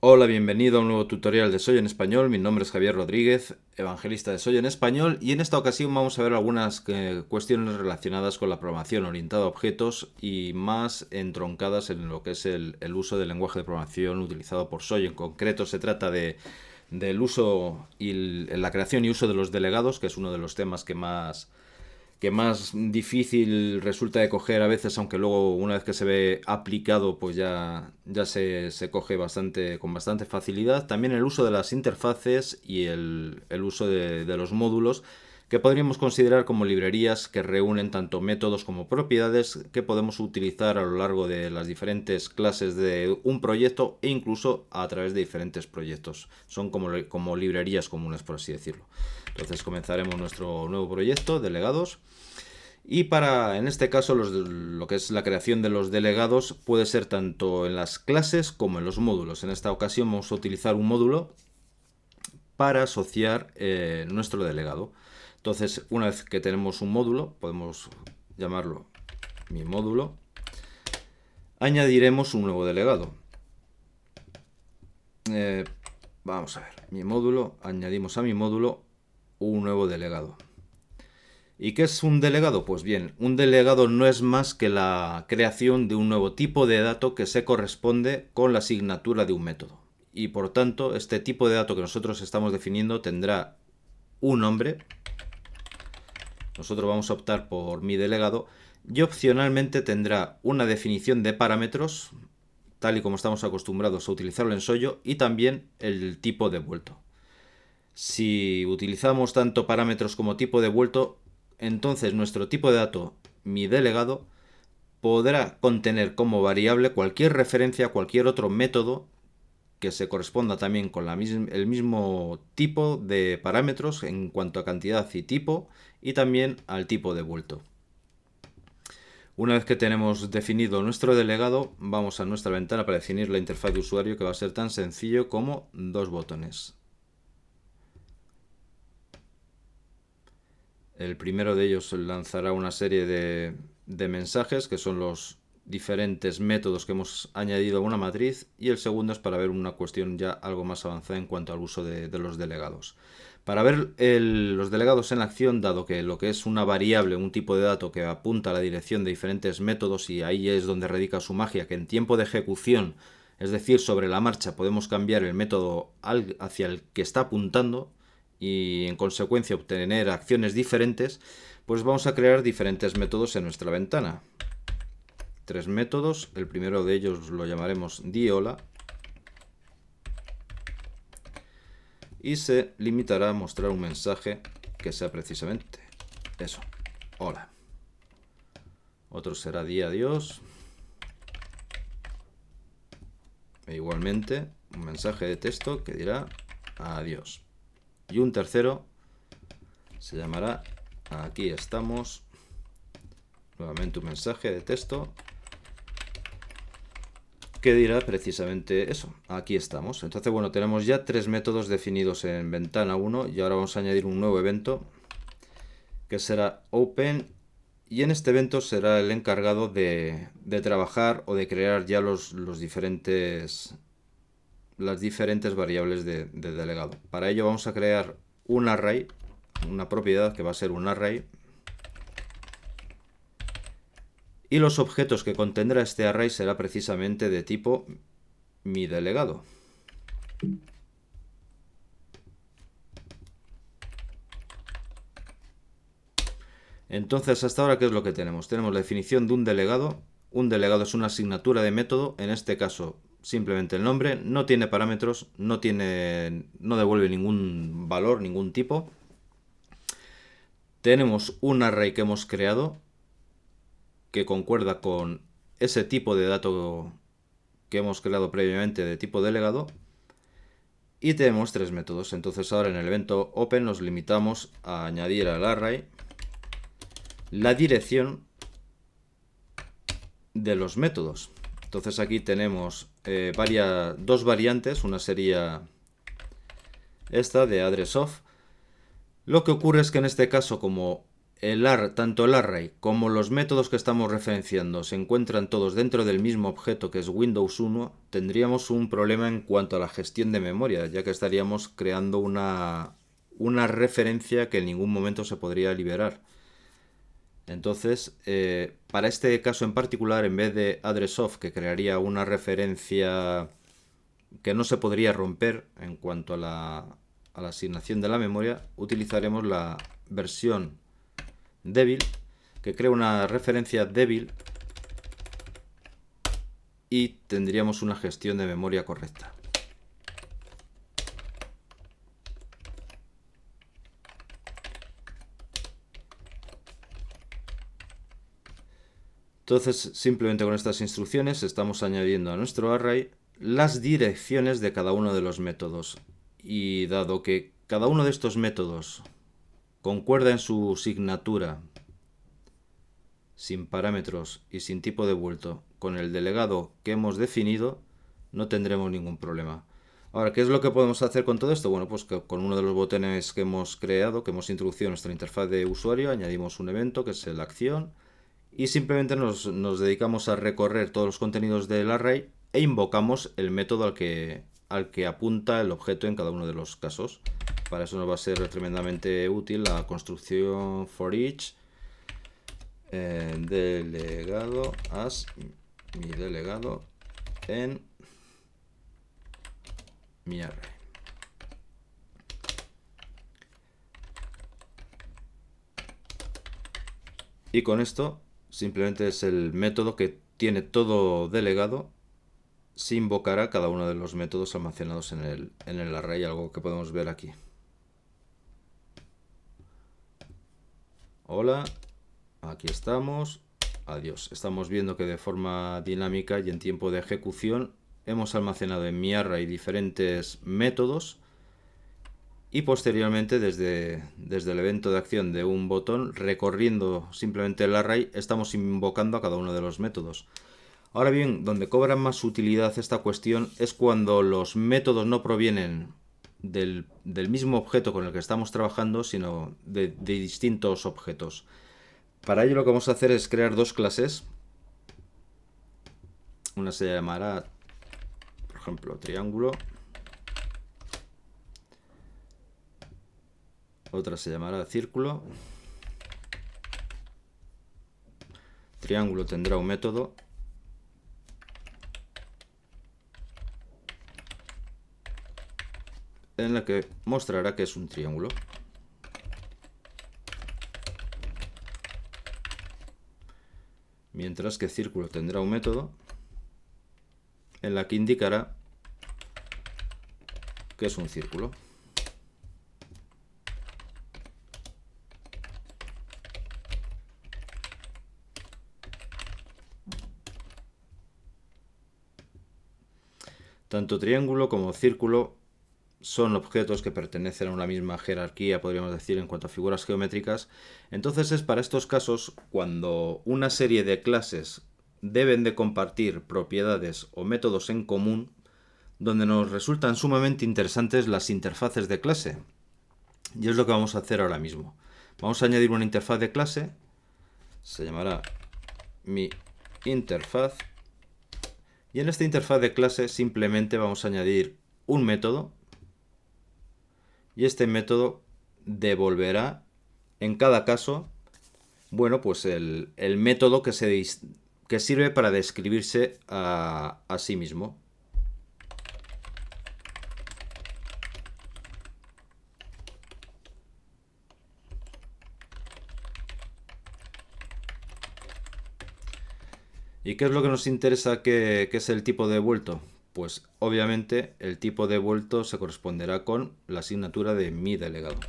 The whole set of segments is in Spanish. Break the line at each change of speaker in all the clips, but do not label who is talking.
Hola, bienvenido a un nuevo tutorial de Soy en Español. Mi nombre es Javier Rodríguez, evangelista de Soy en Español, y en esta ocasión vamos a ver algunas cuestiones relacionadas con la programación orientada a objetos y más entroncadas en lo que es el uso del lenguaje de programación utilizado por Soy. En concreto se trata del uso y la creación y uso de los delegados, que es uno de los temas que más difícil resulta de coger a veces, aunque luego una vez que se ve aplicado pues ya se coge con bastante facilidad. También el uso de las interfaces y el uso de los módulos, que podríamos considerar como librerías que reúnen tanto métodos como propiedades que podemos utilizar a lo largo de las diferentes clases de un proyecto e incluso a través de diferentes proyectos. Son como librerías comunes, por así decirlo. Entonces comenzaremos nuestro nuevo proyecto, delegados. Y en este caso, lo que es la creación de los delegados puede ser tanto en las clases como en los módulos. En esta ocasión vamos a utilizar un módulo para asociar nuestro delegado. Entonces, una vez que tenemos un módulo, podemos llamarlo mi módulo, añadiremos un nuevo delegado. Vamos a ver, mi módulo, añadimos a mi módulo un nuevo delegado. ¿Y qué es un delegado? Pues bien, un delegado no es más que la creación de un nuevo tipo de dato que se corresponde con la asignatura de un método. Y por tanto, este tipo de dato que nosotros estamos definiendo tendrá un nombre. Nosotros vamos a optar por mi delegado y opcionalmente tendrá una definición de parámetros, tal y como estamos acostumbrados a utilizarlo en Soyo, y también el tipo devuelto. Si utilizamos tanto parámetros como tipo devuelto, entonces nuestro tipo de dato, mi delegado, podrá contener como variable cualquier referencia a cualquier otro método que se corresponda también con el mismo tipo de parámetros en cuanto a cantidad y tipo, y también al tipo devuelto. Una vez que tenemos definido nuestro delegado, vamos a nuestra ventana para definir la interfaz de usuario, que va a ser tan sencillo como dos botones. El primero de ellos lanzará una serie de mensajes, que son los diferentes métodos que hemos añadido a una matriz, y el segundo es para ver una cuestión ya algo más avanzada en cuanto al uso de los delegados. Para ver los delegados en acción, dado que lo que es una variable, un tipo de dato que apunta a la dirección de diferentes métodos, y ahí es donde radica su magia, que en tiempo de ejecución, es decir, sobre la marcha, podemos cambiar el método hacia el que está apuntando y en consecuencia obtener acciones diferentes, pues vamos a crear diferentes métodos en nuestra ventana. Tres métodos, el primero de ellos lo llamaremos diHola y se limitará a mostrar un mensaje que sea precisamente eso, hola. Otro será diadiós e igualmente un mensaje de texto que dirá adiós. Y un tercero se llamará aquí estamos, nuevamente un mensaje de texto que dirá precisamente eso, aquí estamos. Entonces, bueno, tenemos ya tres métodos definidos en ventana 1 y ahora vamos a añadir un nuevo evento que será open, y en este evento será el encargado de trabajar o de crear ya las diferentes variables de delegado. Para ello vamos a crear un array, una propiedad que va a ser un array, y los objetos que contendrá este array será precisamente de tipo mi delegado. Entonces, hasta ahora, ¿qué es lo que tenemos? Tenemos la definición de un delegado. Un delegado es una asignatura de método, en este caso simplemente el nombre, no tiene parámetros, no devuelve ningún valor, ningún tipo. Tenemos un array que hemos creado que concuerda con ese tipo de dato que hemos creado previamente de tipo delegado, y tenemos tres métodos. Entonces ahora en el evento open nos limitamos a añadir al array la dirección de los métodos. Entonces aquí tenemos dos variantes, una sería esta de address of. Lo que ocurre es que en este caso, como tanto el array como los métodos que estamos referenciando se encuentran todos dentro del mismo objeto que es Windows 1, tendríamos un problema en cuanto a la gestión de memoria, ya que estaríamos creando una referencia que en ningún momento se podría liberar. Entonces, para este caso en particular, en vez de addressof, que crearía una referencia que no se podría romper en cuanto a la asignación de la memoria, utilizaremos la versión débil, que crea una referencia débil y tendríamos una gestión de memoria correcta. Entonces, simplemente con estas instrucciones estamos añadiendo a nuestro array las direcciones de cada uno de los métodos. Y dado que cada uno de estos métodos concuerda en su signatura, sin parámetros y sin tipo de vuelto, con el delegado que hemos definido, no tendremos ningún problema. Ahora, ¿qué es lo que podemos hacer con todo esto? Bueno, pues que con uno de los botones que hemos creado, que hemos introducido en nuestra interfaz de usuario, añadimos un evento que es la acción y simplemente nos dedicamos a recorrer todos los contenidos del array e invocamos el método al que apunta el objeto en cada uno de los casos. Para eso nos va a ser tremendamente útil la construcción for each delegado as mi delegado en mi array. Y con esto simplemente es el método que tiene todo delegado. Se invocará cada uno de los métodos almacenados en el array, algo que podemos ver aquí. Hola, aquí estamos. Adiós. Estamos viendo que de forma dinámica y en tiempo de ejecución hemos almacenado en mi array diferentes métodos y posteriormente desde el evento de acción de un botón, recorriendo simplemente el array, estamos invocando a cada uno de los métodos. Ahora bien, donde cobra más utilidad esta cuestión es cuando los métodos no provienen del mismo objeto con el que estamos trabajando, sino de distintos objetos. Para ello lo que vamos a hacer es crear dos clases. Una se llamará, por ejemplo, triángulo. Otra se llamará círculo. Triángulo tendrá un método. En la que mostrará que es un triángulo. Mientras que círculo tendrá un método en la que indicará que es un círculo. Tanto triángulo como círculo son objetos que pertenecen a una misma jerarquía, podríamos decir, en cuanto a figuras geométricas. Entonces es para estos casos cuando una serie de clases deben de compartir propiedades o métodos en común, donde nos resultan sumamente interesantes las interfaces de clase. Y es lo que vamos a hacer ahora mismo. Vamos a añadir una interfaz de clase, se llamará mi interfaz, y en esta interfaz de clase simplemente vamos a añadir un método, y este método devolverá en cada caso, bueno, pues el método que sirve para describirse a sí mismo. ¿Y qué es lo que nos interesa que es el tipo devuelto? Pues obviamente el tipo devuelto se corresponderá con la asignatura de mi delegado.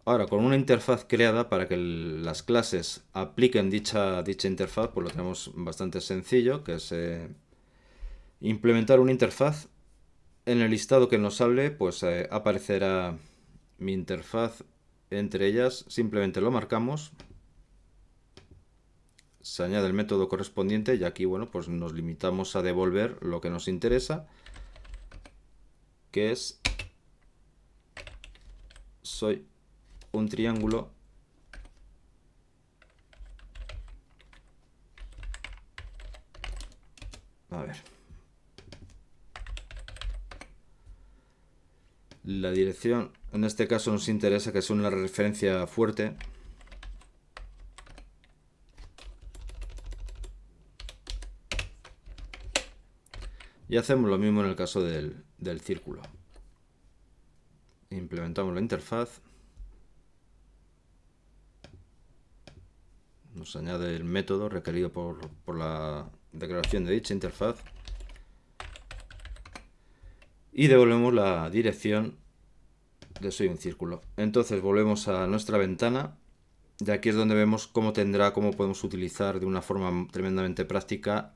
Ahora, con una interfaz creada para que las clases apliquen dicha interfaz, pues lo tenemos bastante sencillo, que es implementar una interfaz. En el listado que nos hable, pues aparecerá mi interfaz entre ellas, simplemente lo marcamos. Se añade el método correspondiente y aquí, bueno, pues nos limitamos a devolver lo que nos interesa, que es soy un triángulo. A ver. La dirección, en este caso nos interesa que sea una referencia fuerte. Y hacemos lo mismo en el caso del círculo. Implementamos la interfaz. Nos añade el método requerido por la declaración de dicha interfaz. Y devolvemos la dirección de soy un círculo. Entonces volvemos a nuestra ventana. Y aquí es donde vemos cómo podemos utilizar de una forma tremendamente práctica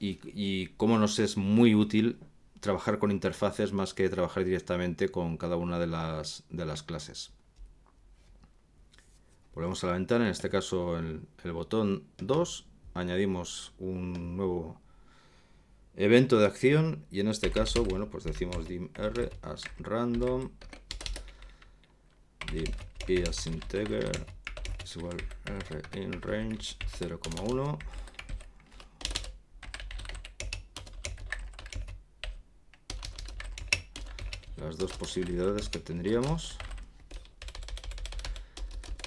y cómo nos es muy útil trabajar con interfaces más que trabajar directamente con cada una de las clases. Volvemos a la ventana, en este caso el botón 2, añadimos un nuevo evento de acción y en este caso, bueno, pues decimos dim r as random, dim y as integer es igual r in range 0,1. Las dos posibilidades que tendríamos.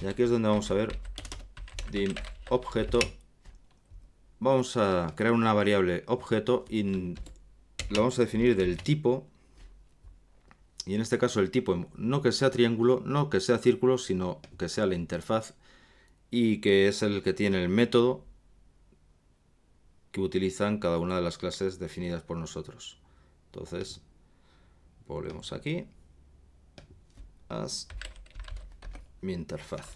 Y aquí es donde vamos a ver dim objeto. Vamos a crear una variable objeto y la vamos a definir del tipo. Y en este caso el tipo no que sea triángulo, no que sea círculo, sino que sea la interfaz y que es el que tiene el método que utilizan cada una de las clases definidas por nosotros. Entonces, volvemos aquí. As mi interfaz.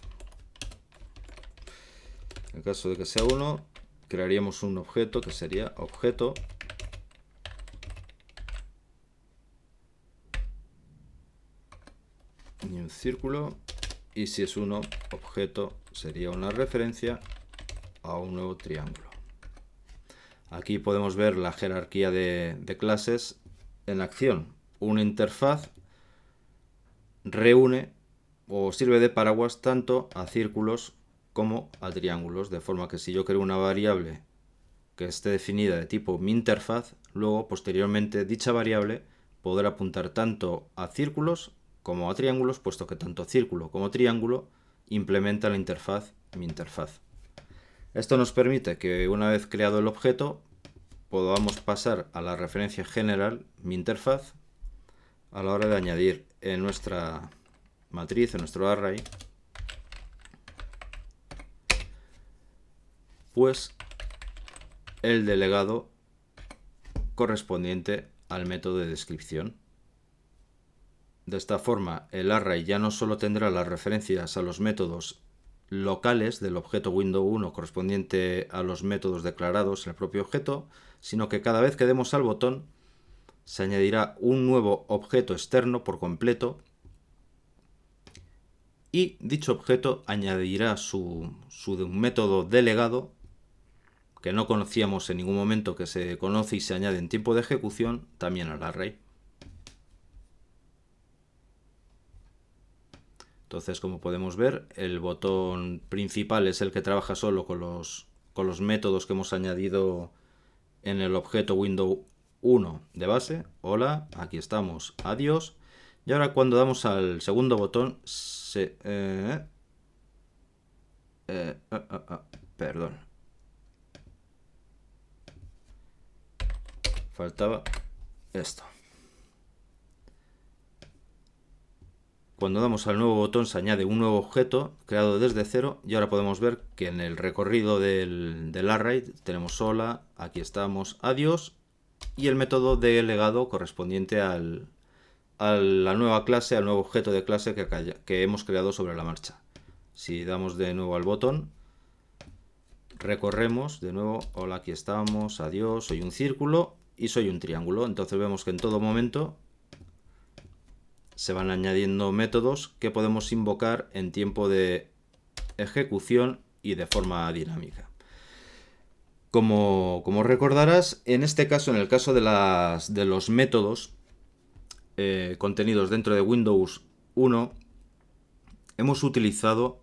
En caso de que sea uno, crearíamos un objeto que sería objeto y un círculo, y si es uno, objeto sería una referencia a un nuevo triángulo. Aquí podemos ver la jerarquía de clases en acción. Una interfaz reúne o sirve de paraguas tanto a círculos como a triángulos, de forma que si yo creo una variable que esté definida de tipo mi interfaz, luego posteriormente dicha variable podrá apuntar tanto a círculos como a triángulos, puesto que tanto círculo como triángulo implementa la interfaz mi interfaz. Esto nos permite que una vez creado el objeto podamos pasar a la referencia general mi interfaz a la hora de añadir en nuestra matriz, en nuestro array, pues el delegado correspondiente al método de descripción. De esta forma, el array ya no solo tendrá las referencias a los métodos locales del objeto window1 correspondiente a los métodos declarados en el propio objeto, sino que cada vez que demos al botón se añadirá un nuevo objeto externo por completo y dicho objeto añadirá su método delegado que no conocíamos en ningún momento, que se conoce y se añade en tiempo de ejecución también al array. Entonces, como podemos ver, el botón principal es el que trabaja solo con los métodos que hemos añadido en el objeto window1 de base. Hola, aquí estamos, adiós. Y ahora cuando damos al segundo botón, perdón. Faltaba esto. Cuando damos al nuevo botón se añade un nuevo objeto creado desde cero y ahora podemos ver que en el recorrido del array tenemos hola, aquí estamos, adiós y el método delegado correspondiente a la nueva clase, al nuevo objeto de clase que hemos creado sobre la marcha. Si damos de nuevo al botón, recorremos de nuevo, hola, aquí estamos, adiós, soy un círculo y soy un triángulo. Entonces vemos que en todo momento se van añadiendo métodos que podemos invocar en tiempo de ejecución y de forma dinámica. Como recordarás, en este caso, en el caso de los métodos contenidos dentro de Windows 1, hemos utilizado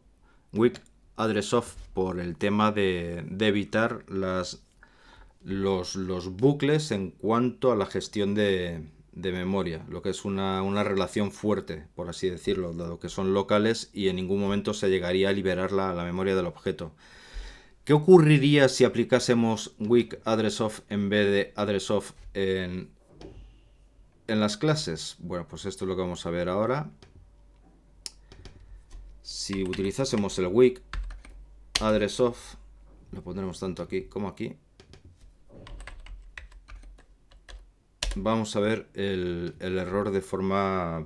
Weak Address Off por el tema de evitar los bucles en cuanto a la gestión de memoria, lo que es una relación fuerte, por así decirlo, dado que son locales y en ningún momento se llegaría a liberar la memoria del objeto. ¿Qué ocurriría si aplicásemos Weak Address Off en vez de Address Off en las clases? Bueno, pues esto es lo que vamos a ver ahora. Si utilizásemos el Weak Address Off, lo pondremos tanto aquí como aquí, vamos a ver el error de forma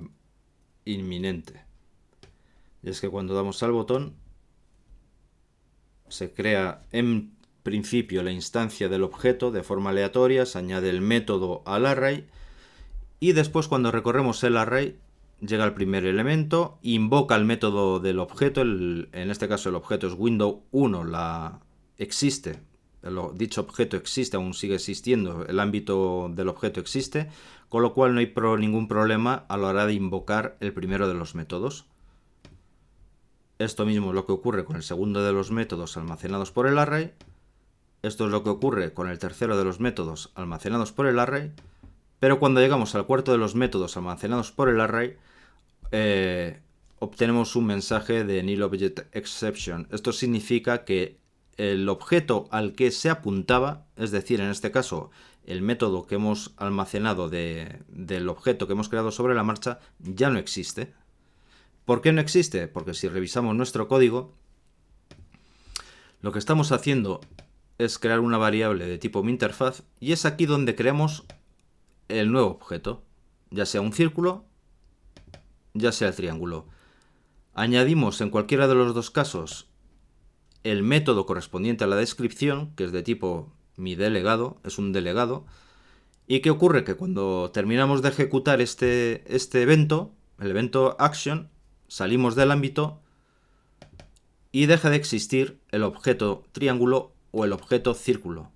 inminente. Y es que cuando damos al botón, se crea en principio la instancia del objeto de forma aleatoria, se añade el método al array y después cuando recorremos el array llega el primer elemento, invoca el método del objeto, en este caso el objeto es window1, existe, dicho objeto existe, aún sigue existiendo, el ámbito del objeto existe, con lo cual no hay ningún problema a la hora de invocar el primero de los métodos. Esto mismo es lo que ocurre con el segundo de los métodos almacenados por el array. Esto es lo que ocurre con el tercero de los métodos almacenados por el array. Pero cuando llegamos al cuarto de los métodos almacenados por el array, obtenemos un mensaje de Nil Object Exception. Esto significa que el objeto al que se apuntaba, es decir, en este caso, el método que hemos almacenado del objeto que hemos creado sobre la marcha, ya no existe. ¿Por qué no existe? Porque si revisamos nuestro código, lo que estamos haciendo es crear una variable de tipo minterface y es aquí donde creamos el nuevo objeto, ya sea un círculo, ya sea el triángulo. Añadimos en cualquiera de los dos casos el método correspondiente a la descripción, que es de tipo miDelegado, es un delegado. ¿Y qué ocurre? Que cuando terminamos de ejecutar este evento, el evento action, salimos del ámbito y deja de existir el objeto triángulo o el objeto círculo.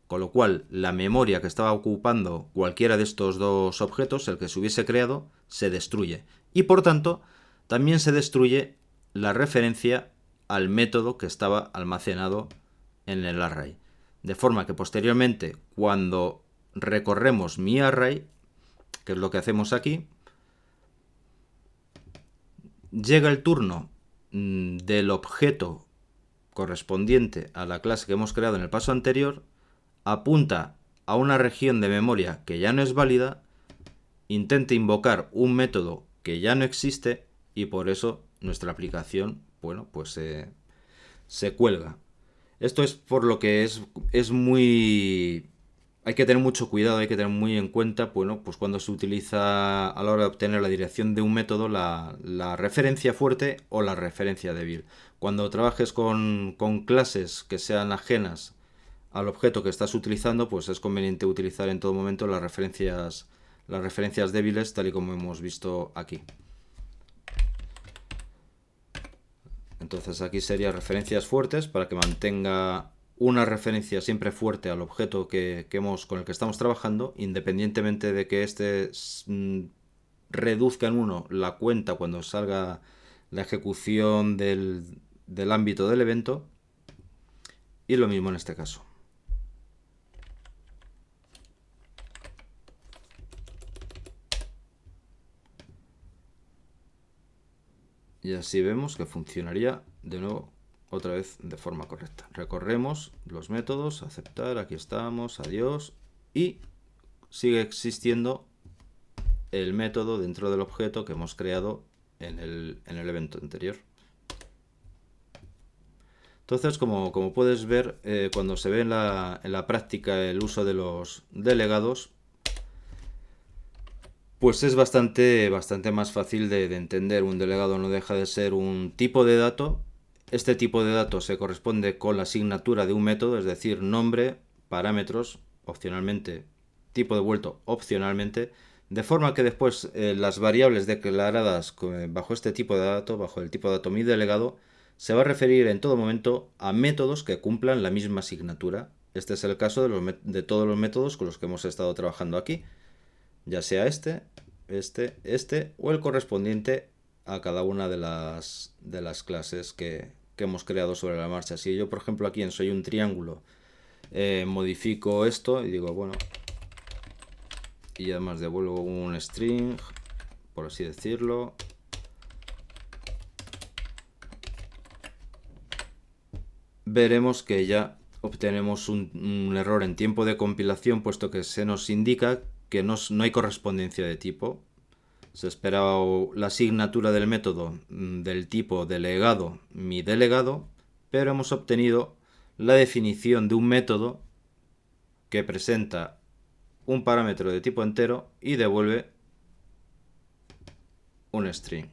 Con lo cual, la memoria que estaba ocupando cualquiera de estos dos objetos, el que se hubiese creado, se destruye. Y por tanto, también se destruye la referencia al método que estaba almacenado en el array. De forma que posteriormente, cuando recorremos mi array, que es lo que hacemos aquí, llega el turno del objeto correspondiente a la clase que hemos creado en el paso anterior, apunta a una región de memoria que ya no es válida, intenta invocar un método que ya no existe y por eso nuestra aplicación, bueno, pues se cuelga. Esto es por lo que es muy... Hay que tener mucho cuidado, hay que tener muy en cuenta, bueno, pues cuando se utiliza a la hora de obtener la dirección de un método la referencia fuerte o la referencia débil. Cuando trabajes con clases que sean ajenas al objeto que estás utilizando, pues es conveniente utilizar en todo momento las referencias débiles, tal y como hemos visto aquí. Entonces aquí serían referencias fuertes para que mantenga una referencia siempre fuerte al objeto con el que estamos trabajando, independientemente de que este reduzca en 1 la cuenta cuando salga la ejecución del ámbito del evento. Y lo mismo en este caso. Y así vemos que funcionaría de nuevo otra vez de forma correcta. Recorremos los métodos, aceptar, aquí estamos, adiós, y sigue existiendo el método dentro del objeto que hemos creado en el evento anterior. Entonces, como puedes ver, cuando se ve en la práctica el uso de los delegados, pues es bastante más fácil de entender. Un delegado no deja de ser un tipo de dato. Este tipo de dato se corresponde con la asignatura de un método, es decir, nombre, parámetros, opcionalmente, tipo devuelto, opcionalmente, de forma que después las variables declaradas bajo este tipo de dato, bajo el tipo de dato miDelegado, se va a referir en todo momento a métodos que cumplan la misma asignatura. Este es el caso de todos los métodos con los que hemos estado trabajando aquí, ya sea este o el correspondiente a cada una de las clases que hemos creado sobre la marcha. Si yo, por ejemplo, aquí en Soy un Triángulo modifico esto y digo, bueno, y además devuelvo un string, por así decirlo, veremos que ya obtenemos un error en tiempo de compilación, puesto que se nos indica que no hay correspondencia de tipo. Se esperaba la asignatura del método del tipo delegado, mi delegado, pero hemos obtenido la definición de un método que presenta un parámetro de tipo entero y devuelve un string.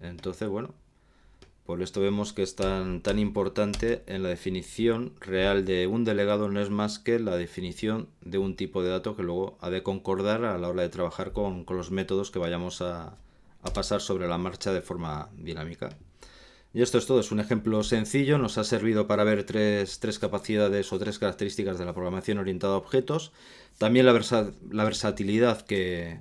Entonces, bueno, por esto vemos que es tan importante en la definición real de un delegado, no es más que la definición de un tipo de dato que luego ha de concordar a la hora de trabajar con los métodos que vayamos a pasar sobre la marcha de forma dinámica. Y esto es todo, es un ejemplo sencillo, nos ha servido para ver tres capacidades o tres características de la programación orientada a objetos. También la versatilidad que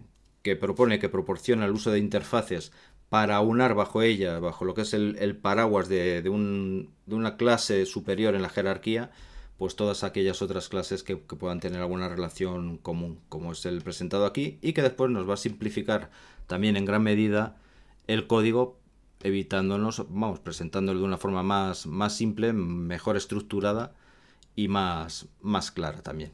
propone, que proporciona el uso de interfaces para aunar bajo ella, bajo lo que es el paraguas de una clase superior en la jerarquía, pues todas aquellas otras clases que puedan tener alguna relación común, como es el presentado aquí, y que después nos va a simplificar también en gran medida el código, evitándonos, vamos, presentándolo de una forma más simple, mejor estructurada y más clara también.